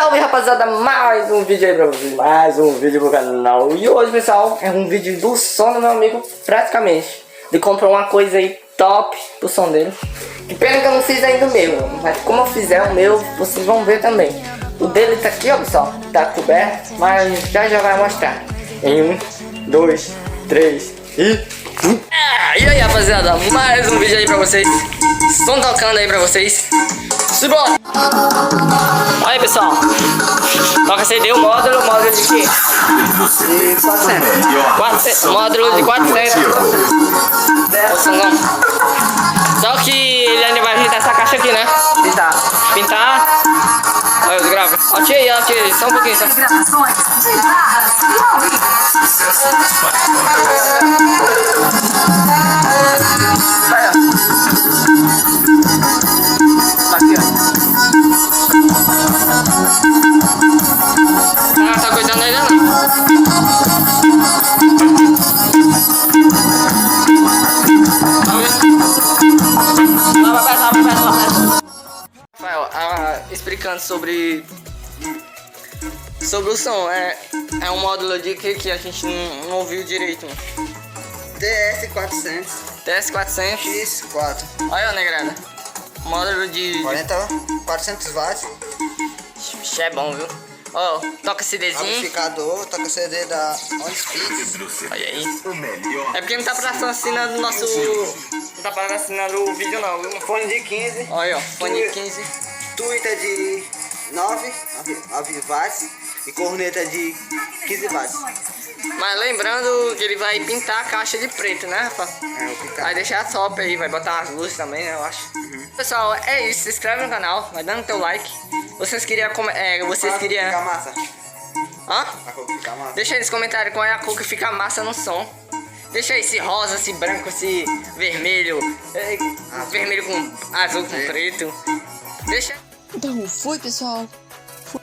Salve rapaziada, mais um vídeo aí pra vocês, mais um vídeo pro canal. E hoje pessoal, é um vídeo do som do meu amigo praticamente. Ele comprou uma coisa aí top pro som dele. Que pena que eu não fiz ainda o meu, mas como eu fizer o meu, vocês vão ver também. O dele tá aqui ó pessoal, tá coberto, mas já vai mostrar. Em 1, 2, 3 e... E aí rapaziada, mais um vídeo aí pra vocês. Som tocando aí pra vocês. Simbora! Aí pessoal, toca CD, o módulo de quê? De 400. Módulo de 400. Só que ele ainda vai pintar essa caixa aqui, né? Pintar. Olha os graves. Ó, tia aí, só um pouquinho. Só. Vai, ó. Aqui, ó. Ah, tá cuidando ainda não. Rafael, explicando sobre o som, é um módulo de que a gente não ouviu direito. TS400 TS400 X4. Olha, negrada. Módulo de 400 watts. Ixi, é bom, viu? Ó, toca CDzinho. Amplificador, toca CD da OnSpeed. Olha aí. É porque não tá patrocinando o nosso... Não tá patrocinando o vídeo não, viu? Fone de 15. Olha, ó, fone de 15. Tweeter de 9 watts. E corneta de 15 watts. Mas lembrando que ele vai pintar a caixa de preto, né, Rafa? Vou pintar. Vai deixar top aí, vai botar as luzes também, né, eu acho. Pessoal, é isso, se inscreve no canal, vai dando teu like. Vocês queriam... Fica massa. Hã? A cor que fica massa. Deixa aí nos comentários qual é a cor que fica massa no som. Deixa aí se rosa, se branco, se vermelho. Vermelho com azul com preto. Deixa. Então, foi pessoal. Fui.